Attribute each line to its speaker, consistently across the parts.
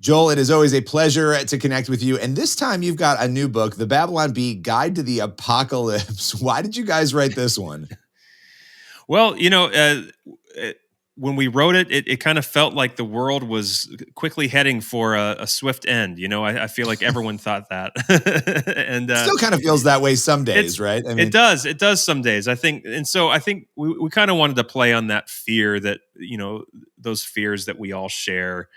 Speaker 1: Joel, it is always a pleasure to connect with you. And this time you've got a new book, The Babylon Bee Guide to the Apocalypse. Why did you guys write this one?
Speaker 2: Well, when we wrote it, it kind of felt like the world was quickly heading for a swift end. I feel like everyone thought that, and
Speaker 1: Still kind of feels that way some days,
Speaker 2: it's
Speaker 1: right? I
Speaker 2: it
Speaker 1: mean,
Speaker 2: does it does some days, I think. And so I think we kind of wanted to play on that fear, that those fears that we all share.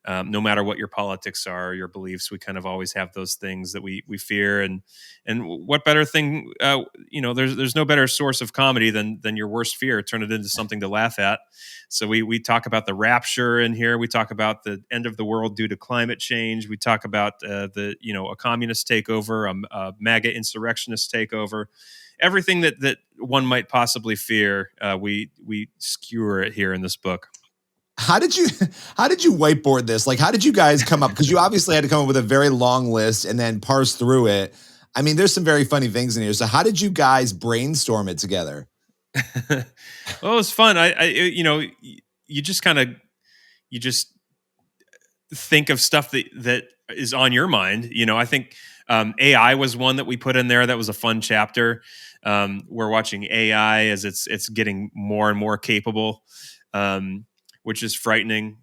Speaker 2: No matter what your politics are, your beliefs, we kind of always have those things that we fear. And what better thing, there's no better source of comedy than your worst fear. Turn it into something to laugh at. So we talk about the rapture in here. We talk about the end of the world due to climate change. We talk about a communist takeover, a MAGA insurrectionist takeover. Everything that one might possibly fear, we skewer it here in this book.
Speaker 1: how did you whiteboard this? Like, how did you guys come up? Because you obviously had to come up with a very long list and then parse through it. I mean, there's some very funny things in here. So how did you guys brainstorm it together?
Speaker 2: Well, it was fun. You just kind of you just think of stuff that is on your mind. I think AI was one that we put in there. That was a fun chapter. We're watching AI as it's getting more and more capable, which is frightening.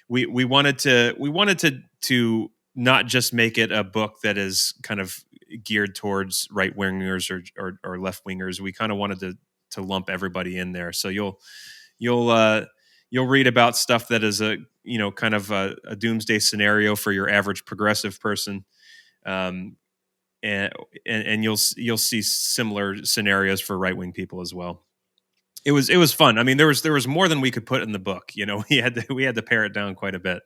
Speaker 2: We wanted to not just make it a book that is kind of geared towards right wingers or left wingers. We kind of wanted to lump everybody in there. So you'll read about stuff that is kind of a doomsday scenario for your average progressive person, um, and you'll see similar scenarios for right wing people as well. It was fun. I mean, there was more than we could put in the book. We had to pare it down quite a bit.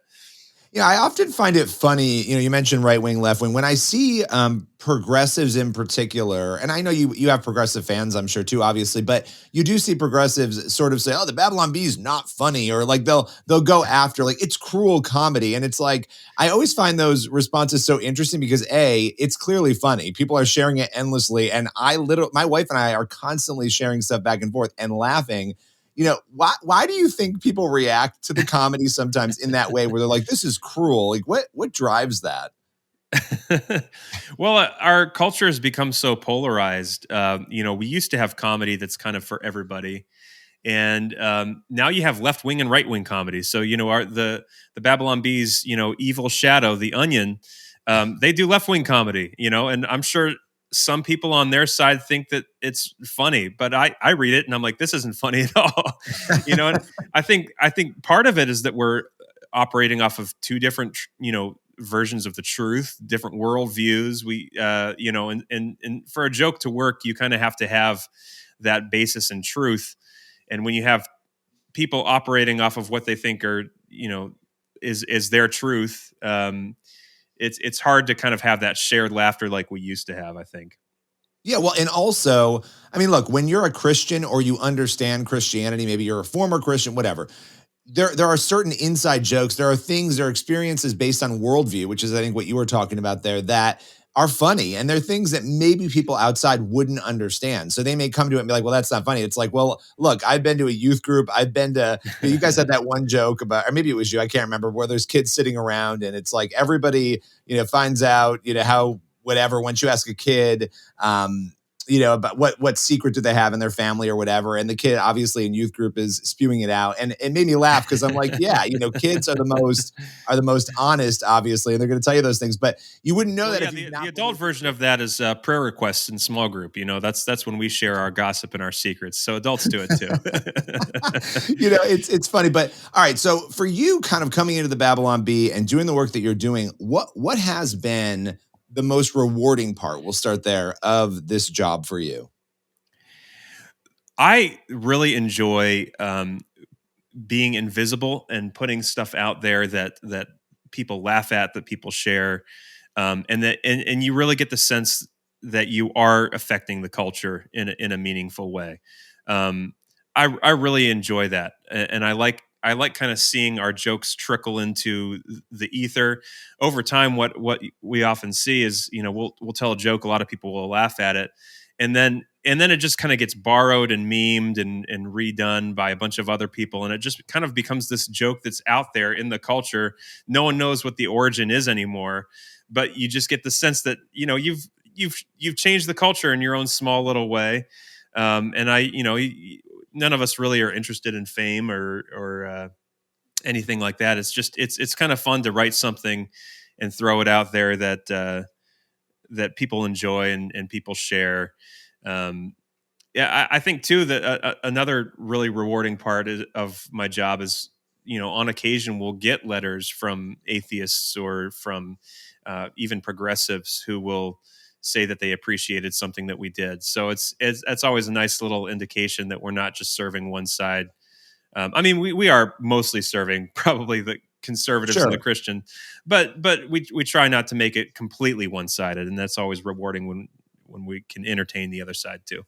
Speaker 1: Yeah, I often find it funny. You mentioned right wing, left wing. When I see progressives in particular, and I know you have progressive fans, I'm sure too, obviously, but you do see progressives sort of say, "Oh, the Babylon Bee is not funny," or like they'll go after like it's cruel comedy, and it's like I always find those responses so interesting because it's clearly funny. People are sharing it endlessly, and my wife and I are constantly sharing stuff back and forth and laughing. Why do you think people react to the comedy sometimes in that way where they're like, this is cruel? Like what drives that?
Speaker 2: Well, our culture has become so polarized. We used to have comedy that's kind of for everybody, and now you have left wing and right wing comedy. So the Babylon Bees, Evil Shadow, The Onion, they do left wing comedy. And I'm sure some people on their side think that it's funny, but I read it and I'm like, this isn't funny at all. And I think part of it is that we're operating off of two different versions of the truth, different worldviews. And for a joke to work, you kind of have to have that basis in truth. And when you have people operating off of what they think are, is their truth, it's hard to kind of have that shared laughter like we used to have, I think.
Speaker 1: Yeah, well, and also, I mean, look, when you're a Christian or you understand Christianity, maybe you're a former Christian, whatever, there are certain inside jokes. There are experiences based on worldview, which is I think what you were talking about there, that are funny. And they're things that maybe people outside wouldn't understand. So they may come to it and be like, well, that's not funny. It's like, well, look, I've been to a youth group. I've been to, you guys had that one joke about, or maybe it was you, I can't remember, where there's kids sitting around and it's like everybody, finds out, how whatever, once you ask a kid, about what secret do they have in their family or whatever. And the kid obviously in youth group is spewing it out. And it made me laugh because I'm like, yeah, kids are the most honest, obviously, and they're going to tell you those things. But you wouldn't know
Speaker 2: Well,
Speaker 1: that
Speaker 2: yeah,
Speaker 1: if you
Speaker 2: the adult version of that is prayer requests in small group. That's when we share our gossip and our secrets. So adults do it too.
Speaker 1: it's funny. But all right, so for you kind of coming into the Babylon Bee and doing the work that you're doing, what has been the most rewarding part, we'll start there, of this job for you?
Speaker 2: I really enjoy being invisible and putting stuff out there that people laugh at, that people share, and you really get the sense that you are affecting the culture in a meaningful way. Um, I really enjoy that, and I like kind of seeing our jokes trickle into the ether over time. What we often see is we'll tell a joke, a lot of people will laugh at it, and then and then it just kind of gets borrowed and memed and redone by a bunch of other people, and it just kind of becomes this joke that's out there in the culture. No one knows what the origin is anymore, but you just get the sense that you've changed the culture in your own small little way. And none of us really are interested in fame or anything like that. It's just it's kind of fun to write something and throw it out there that people enjoy and people share. Um, yeah, I think too that another really rewarding part of my job is, on occasion we'll get letters from atheists or from even progressives who will say that they appreciated something that we did. So it's always a nice little indication that we're not just serving one side. I mean, we are mostly serving probably the conservatives and the
Speaker 1: Sure.
Speaker 2: Christian, but we try not to make it completely one sided, and that's always rewarding when we can entertain the other side too.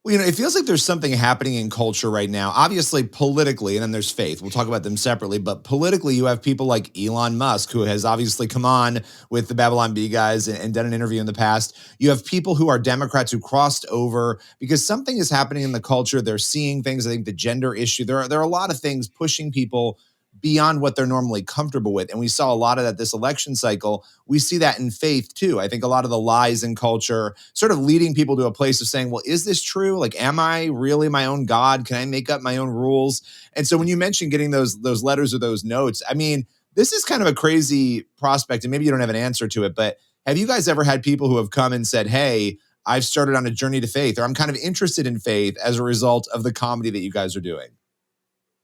Speaker 1: Well, it feels like there's something happening in culture right now. Obviously, politically, and then there's faith. We'll talk about them separately. But politically, you have people like Elon Musk, who has obviously come on with the Babylon Bee guys and done an interview in the past. You have people who are Democrats who crossed over because something is happening in the culture. They're seeing things. I think the gender issue. There are a lot of things pushing people beyond what they're normally comfortable with. And we saw a lot of that this election cycle. We see that in faith too. I think a lot of the lies in culture sort of leading people to a place of saying, well, is this true? Like, am I really my own God? Can I make up my own rules? And so when you mentioned getting those letters or those notes, I mean, this is kind of a crazy prospect, and maybe you don't have an answer to it, but have you guys ever had people who have come and said, hey, I've started on a journey to faith, or I'm kind of interested in faith as a result of the comedy that you guys are doing?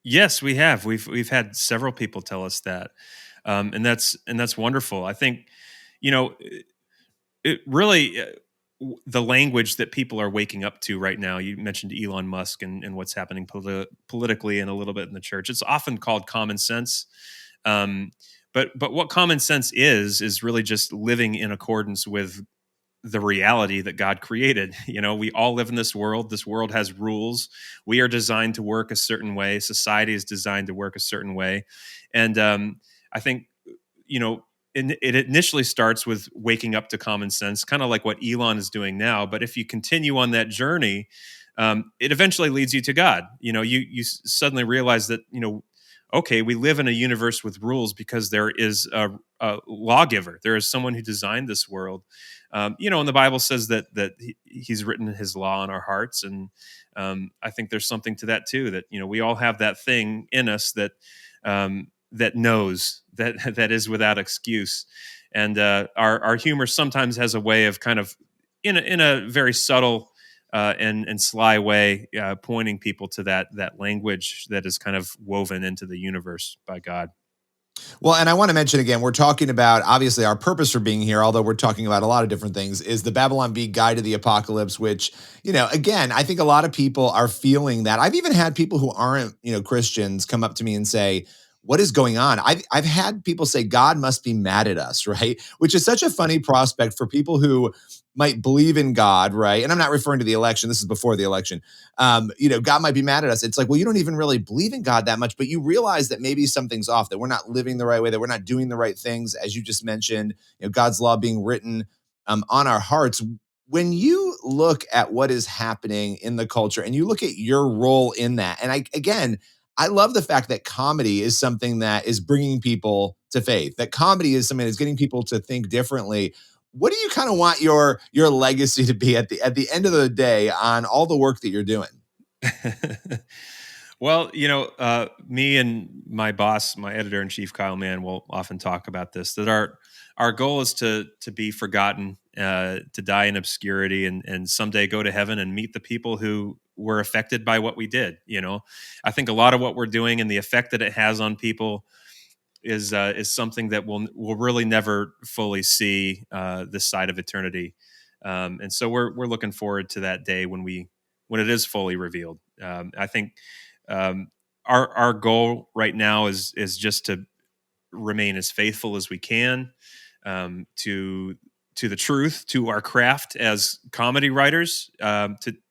Speaker 2: Yes, we have. We've had several people tell us that, and that's wonderful. I think, you know, it really the language that people are waking up to right now. You mentioned Elon Musk and what's happening politically and a little bit in the church. It's often called common sense, um, but what common sense is really just living in accordance with the reality that God created. We all live in this world. This world has rules. We are designed to work a certain way. Society is designed to work a certain way. And I think, it initially starts with waking up to common sense, kind of like what Elon is doing now. But if you continue on that journey, it eventually leads you to God. You suddenly realize that, okay, we live in a universe with rules because there is a lawgiver. There is someone who designed this world. And the Bible says that He's written His law on our hearts, and I think there's something to that too. That we all have that thing in us that knows that is without excuse, and our humor sometimes has a way of kind of in a very subtle and sly way, pointing people to that language that is kind of woven into the universe by God.
Speaker 1: Well, and I want to mention again, we're talking about obviously our purpose for being here, although we're talking about a lot of different things, is the Babylon Bee Guide to the Apocalypse, which, again, I think a lot of people are feeling that. I've even had people who aren't, Christians come up to me and say, what is going on? I've had people say God must be mad at us, right? Which is such a funny prospect for people who might believe in God, right? And I'm not referring to the election. This is before the election. God might be mad at us. It's like, well, you don't even really believe in God that much, but you realize that maybe something's off, that we're not living the right way, that we're not doing the right things, as you just mentioned, God's law being written on our hearts. When you look at what is happening in the culture and you look at your role in that, and I love the fact that comedy is something that is bringing people to faith, that comedy is something that's getting people to think differently. What do you kind of want your legacy to be at the end of the day on all the work that you're doing?
Speaker 2: Well, me and my boss, my editor in chief, Kyle Mann, will often talk about this. That our goal is to be forgotten, to die in obscurity, and someday go to heaven and meet the people who were affected by what we did. I think a lot of what we're doing and the effect that it has on people is something that we'll really never fully see this side of eternity. And so we're looking forward to that day when it is fully revealed. I think um, our goal right now is just to remain as faithful as we can, to the truth, to our craft as comedy writers,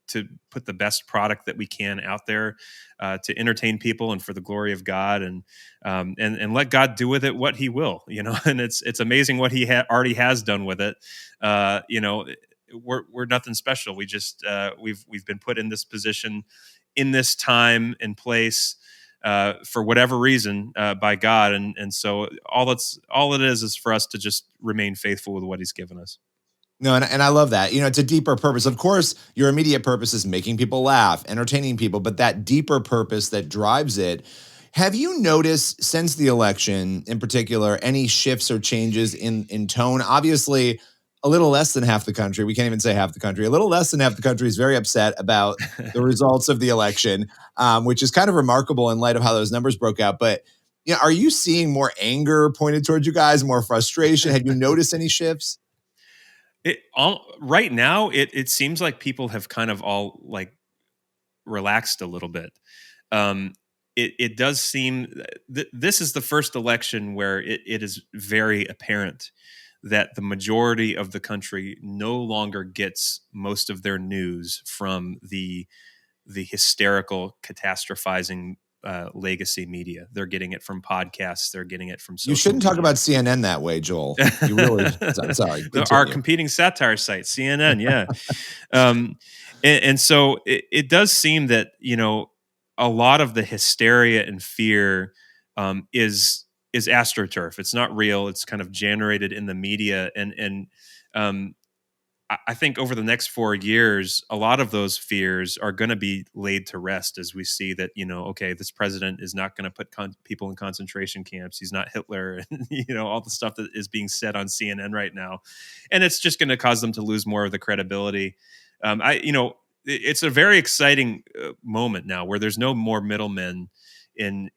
Speaker 2: to put the best product that we can out there, to entertain people and for the glory of God, and let God do with it what He will. And it's amazing what He already has done with it. we're nothing special. We just we've been put in this position, in this time and place, for whatever reason, by God, and so all it is for us to just remain faithful with what He's given us.
Speaker 1: No, and I love that. It's a deeper purpose. Of course, your immediate purpose is making people laugh, entertaining people, but that deeper purpose that drives it. Have you noticed since the election, in particular, any shifts or changes in tone? Obviously, a little less than half the country, we can't even say half the country, a little less than half the country is very upset about the results of the election, which is kind of remarkable in light of how those numbers broke out. But are you seeing more anger pointed towards you guys, more frustration? Have you noticed any shifts?
Speaker 2: Right now, it seems like people have kind of all like relaxed a little bit. It does seem this is the first election where it is very apparent that the majority of the country no longer gets most of their news from the hysterical, catastrophizing legacy media. They're getting it from podcasts. They're getting it from
Speaker 1: You
Speaker 2: social
Speaker 1: shouldn't talk
Speaker 2: media.
Speaker 1: about CNN that way, Joel. You really, sorry,
Speaker 2: Our
Speaker 1: continue.
Speaker 2: competing satire site, CNN, yeah. um, and so it does seem that a lot of the hysteria and fear is astroturf. It's not real. It's kind of generated in the media, and um, I think over the next 4 years, a lot of those fears are going to be laid to rest as we see that, okay, this president is not going to put people in concentration camps. He's not Hitler, and, all the stuff that is being said on CNN right now. And it's just going to cause them to lose more of the credibility. It's a very exciting moment now where there's no more middlemen in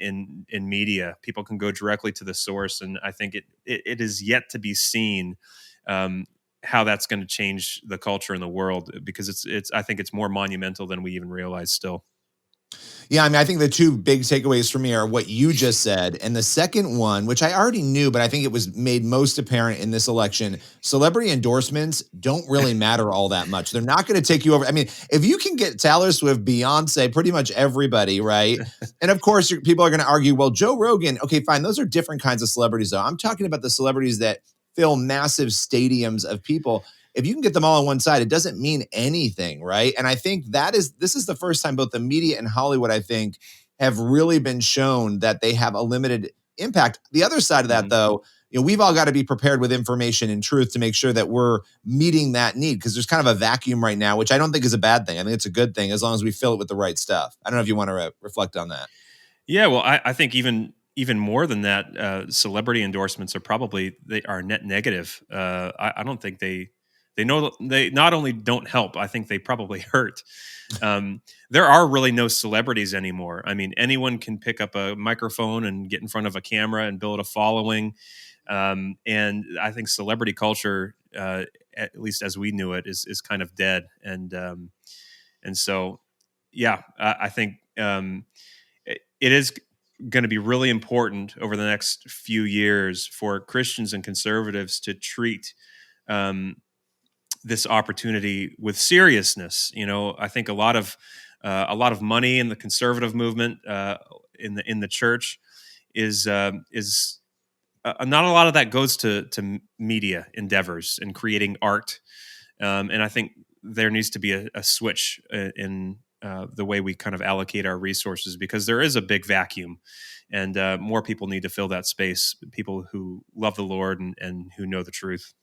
Speaker 2: media. People can go directly to the source. And I think it is yet to be seen, how that's going to change the culture in the world, because it's I think it's more monumental than we even realize still.
Speaker 1: Yeah, I mean, I think the two big takeaways for me are what you just said. And the second one, which I already knew, but I think it was made most apparent in this election, celebrity endorsements don't really matter all that much. They're not going to take you over. I mean, if you can get Taylor Swift, Beyonce, pretty much everybody, right? And of course, people are going to argue, well, Joe Rogan, okay, fine. Those are different kinds of celebrities, though. I'm talking about the celebrities that fill massive stadiums of people. If you can get them all on one side, it doesn't mean anything, right? And I think this is the first time both the media and Hollywood, I think, have really been shown that they have a limited impact. The other side of that,
Speaker 2: Mhm.
Speaker 1: though, we've all got to be prepared with information and truth to make sure that we're meeting that need, because there's kind of a vacuum right now, which I don't think is a bad thing. I think it's a good thing as long as we fill it with the right stuff. I don't know if you want to reflect on that.
Speaker 2: Yeah, well, I think even more than that, celebrity endorsements they are net negative. I don't think they not only don't help. I think they probably hurt. There are really no celebrities anymore. I mean, anyone can pick up a microphone and get in front of a camera and build a following. And I think celebrity culture, at least as we knew it, is kind of dead. And so, yeah, I think. It is going to be really important over the next few years for Christians and conservatives to treat um, this opportunity with seriousness. I think a lot of money in the conservative movement, in the church is not a lot of that goes to media endeavors and creating art. And I think there needs to be a switch in the way we kind of allocate our resources, because there is a big vacuum, and more people need to fill that space. People who love the Lord and who know the truth.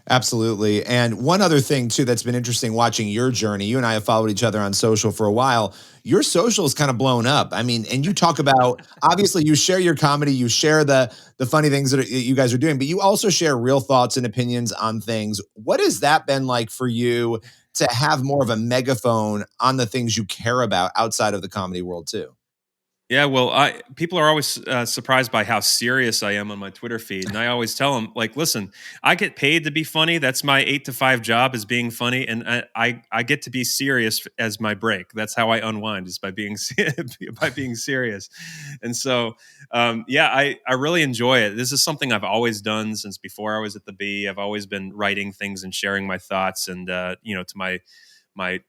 Speaker 1: Absolutely. And one other thing too that's been interesting watching your journey. You and I have followed each other on social for a while. Your social is kind of blown up. I mean, and you talk about, obviously you share your comedy, you share the funny things that you guys are doing, but you also share real thoughts and opinions on things. What has that been like for you to have more of a megaphone on the things you care about outside of the comedy world too?
Speaker 2: Yeah, well, people are always surprised by how serious I am on my Twitter feed, and I always tell them, like, listen, I get paid to be funny. That's my 8 to 5 job, is being funny, and I get to be serious as my break. That's how I unwind, is by being by being serious. And so, yeah, I really enjoy it. This is something I've always done since before I was at the B. I've always been writing things and sharing my thoughts, and to my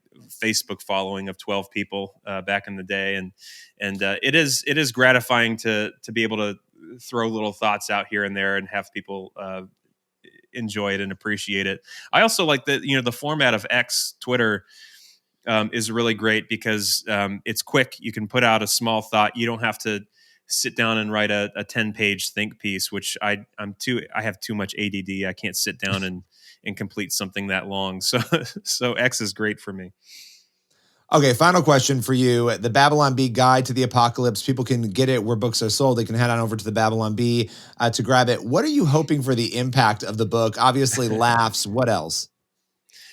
Speaker 2: Facebook following of 12 people back in the day, and it is gratifying to be able to throw little thoughts out here and there and have people enjoy it and appreciate it. I also like the format of X, Twitter, is really great because it's quick. You can put out a small thought. You don't have to sit down and write a 10-page think piece, which I have too much ADD. I can't sit down and complete something that long. So so X is great for me.
Speaker 1: Okay, final question for you. The Babylon Bee Guide to the Apocalypse. People can get it where books are sold. They can head on over to the Babylon Bee to grab it. What are you hoping for the impact of the book? Obviously, laughs. What else?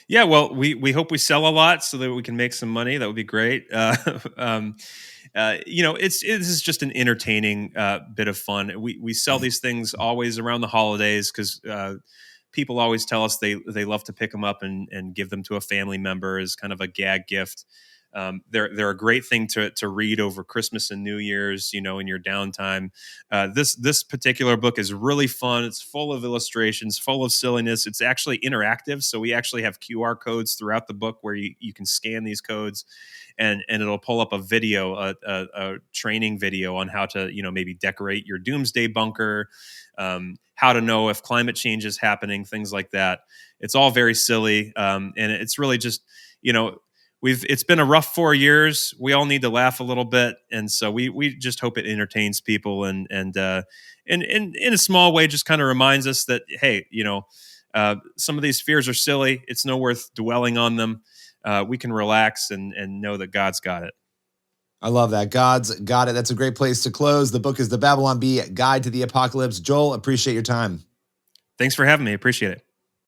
Speaker 2: Yeah, well, we hope we sell a lot so that we can make some money. That would be great. This is just an entertaining bit of fun. We sell these things always around the holidays because people always tell us they love to pick them up and give them to a family member as kind of a gag gift. They're a great thing to read over Christmas and New Year's, in your downtime. This particular book is really fun. It's full of illustrations, full of silliness. It's actually interactive, so we actually have QR codes throughout the book where you can scan these codes, and it'll pull up a video, a training video on how to maybe decorate your doomsday bunker, how to know if climate change is happening, things like that. It's all very silly, and it's really just you know it's been a rough 4 years. We all need to laugh a little bit, and so we just hope it entertains people and in a small way just kind of reminds us that hey, some of these fears are silly. It's no worth dwelling on them. We can relax and know that God's got it.
Speaker 1: I love that. God's got it. That's a great place to close. The book is The Babylon Bee Guide to the Apocalypse. Joel, appreciate your time.
Speaker 2: Thanks for having me. Appreciate it.